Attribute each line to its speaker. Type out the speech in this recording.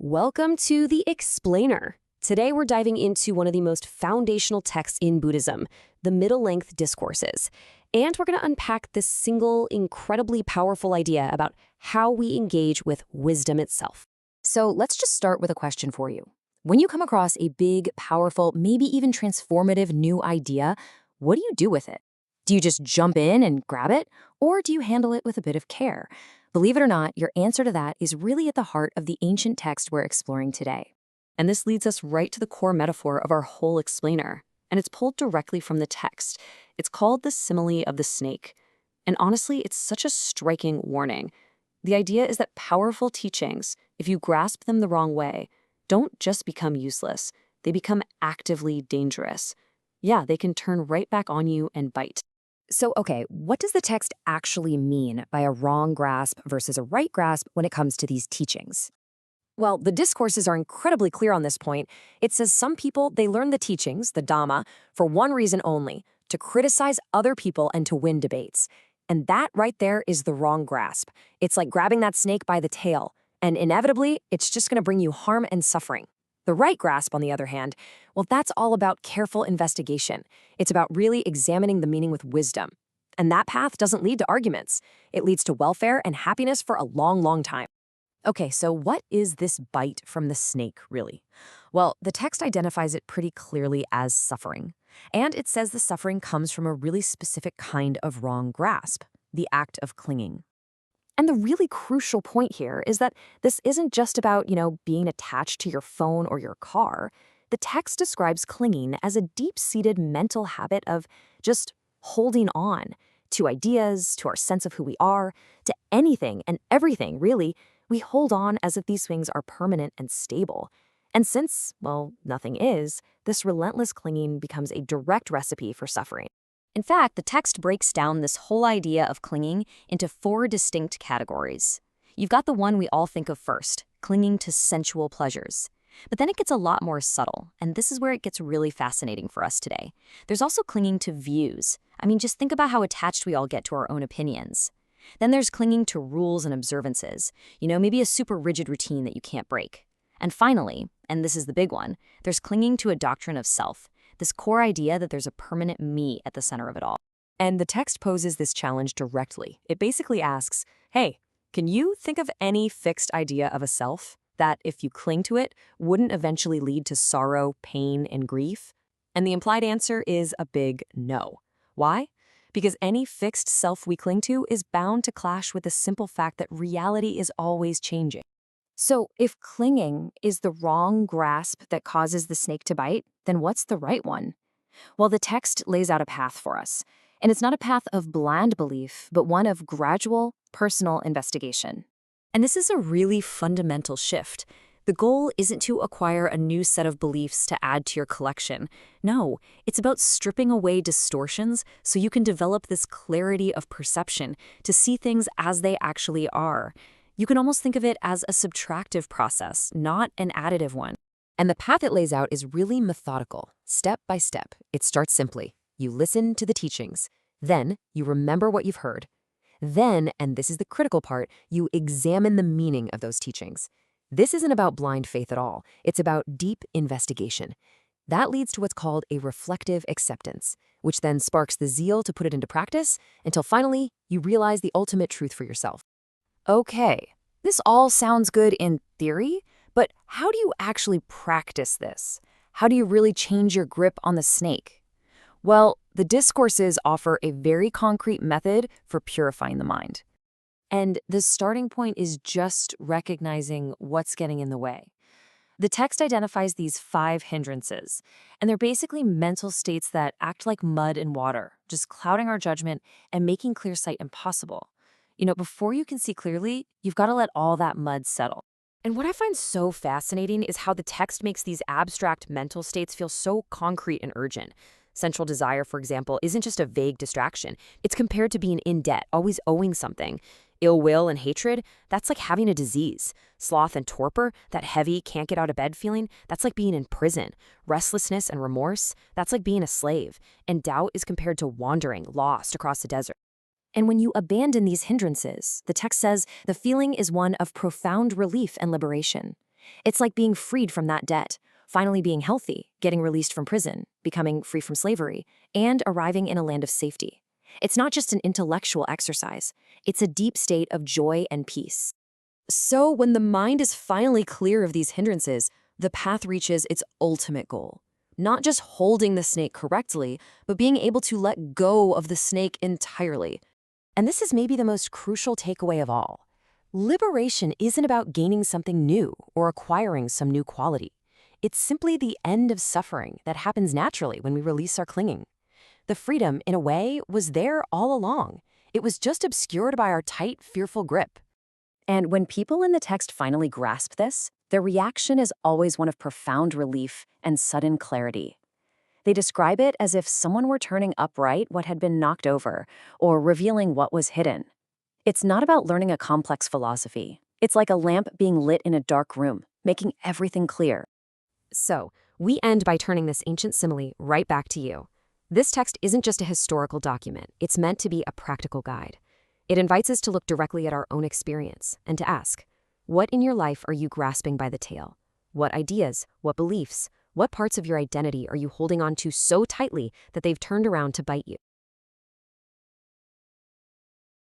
Speaker 1: Welcome to The Explainer. Today we're diving into one of the most foundational texts in Buddhism, the middle-length discourses. And we're going to unpack this single, incredibly powerful idea about how we engage with wisdom itself.
Speaker 2: So let's just start with a question for you. When you come across a big, powerful, maybe even transformative new idea, what do you do with it? Do you just jump in and grab it? Or do you handle it with a bit of care? Believe it or not, your answer to that is really at the heart of the ancient text we're exploring today.
Speaker 1: And this leads us right to the core metaphor of our whole explainer. And it's pulled directly from the text. It's called the simile of the snake. And honestly, it's such a striking warning. The idea is that powerful teachings, if you grasp them the wrong way, don't just become useless. They become actively dangerous. Yeah, they can turn right back on you and bite.
Speaker 2: So, okay, what does the text actually mean by a wrong grasp versus a right grasp when it comes to these teachings? Well, the discourses are incredibly clear on this point. It says some people, they learn the teachings, the Dhamma, for one reason only, to criticize other people and to win debates. And that right there is the wrong grasp. It's like grabbing that snake by the tail, and inevitably, it's just going to bring you harm and suffering. The right grasp, on the other hand, well, that's all about careful investigation. It's about really examining the meaning with wisdom. And that path doesn't lead to arguments. It leads to welfare and happiness for a long, long time. Okay, so what is this bite from the snake, really? Well, the text identifies it pretty clearly as suffering. And it says the suffering comes from a really specific kind of wrong grasp, the act of clinging. And the really crucial point here is that this isn't just about, being attached to your phone or your car. The text describes clinging as a deep-seated mental habit of just holding on to ideas, to our sense of who we are, to anything and everything, really. We hold on as if these things are permanent and stable. And since, well, nothing is, this relentless clinging becomes a direct recipe for suffering. In fact, the text breaks down this whole idea of clinging into 4 distinct categories. You've got the one we all think of first, clinging to sensual pleasures. But then it gets a lot more subtle, and this is where it gets really fascinating for us today. There's also clinging to views. Just think about how attached we all get to our own opinions. Then there's clinging to rules and observances, maybe a super rigid routine that you can't break. And finally, and this is the big one, there's clinging to a doctrine of self, this core idea that there's a permanent me at the center of it all. And the text poses this challenge directly. It basically asks, hey, can you think of any fixed idea of a self that, if you cling to it, wouldn't eventually lead to sorrow, pain, and grief? And the implied answer is a big no. Why? Because any fixed self we cling to is bound to clash with the simple fact that reality is always changing. So if clinging is the wrong grasp that causes the snake to bite, then what's the right one? Well, the text lays out a path for us. And it's not a path of blind belief, but one of gradual, personal investigation. And this is a really fundamental shift. The goal isn't to acquire a new set of beliefs to add to your collection. No, it's about stripping away distortions so you can develop this clarity of perception to see things as they actually are. You can almost think of it as a subtractive process, not an additive one. And the path it lays out is really methodical, step by step. It starts simply. You listen to the teachings. Then you remember what you've heard. Then, and this is the critical part, you examine the meaning of those teachings. This isn't about blind faith at all. It's about deep investigation. That leads to what's called a reflective acceptance, which then sparks the zeal to put it into practice until finally you realize the ultimate truth for yourself. Okay, this all sounds good in theory, but how do you actually practice this? How do you really change your grip on the snake? Well, the discourses offer a very concrete method for purifying the mind. And the starting point is just recognizing what's getting in the way. The text identifies these 5 hindrances, and they're basically mental states that act like mud and water, just clouding our judgment and making clear sight impossible. Before you can see clearly, you've got to let all that mud settle. And what I find so fascinating is how the text makes these abstract mental states feel so concrete and urgent. Sensual desire, for example, isn't just a vague distraction. It's compared to being in debt, always owing something. Ill will and hatred, that's like having a disease. Sloth and torpor, that heavy, can't get out of bed feeling, that's like being in prison. Restlessness and remorse, that's like being a slave. And doubt is compared to wandering, lost across the desert. And when you abandon these hindrances, the text says the feeling is one of profound relief and liberation. It's like being freed from that debt, finally being healthy, getting released from prison, becoming free from slavery, and arriving in a land of safety. It's not just an intellectual exercise, it's a deep state of joy and peace. So when the mind is finally clear of these hindrances, the path reaches its ultimate goal. Not just holding the snake correctly, but being able to let go of the snake entirely. And this is maybe the most crucial takeaway of all. Liberation isn't about gaining something new or acquiring some new quality. It's simply the end of suffering that happens naturally when we release our clinging. The freedom, in a way, was there all along. It was just obscured by our tight, fearful grip. And when people in the text finally grasp this, their reaction is always one of profound relief and sudden clarity. They describe it as if someone were turning upright what had been knocked over, or revealing what was hidden. It's not about learning a complex philosophy. It's like a lamp being lit in a dark room, making everything clear.
Speaker 1: So, we end by turning this ancient simile right back to you. This text isn't just a historical document, it's meant to be a practical guide. It invites us to look directly at our own experience and to ask, what in your life are you grasping by the tail? What ideas, what beliefs, what parts of your identity are you holding on to so tightly that they've turned around to bite you?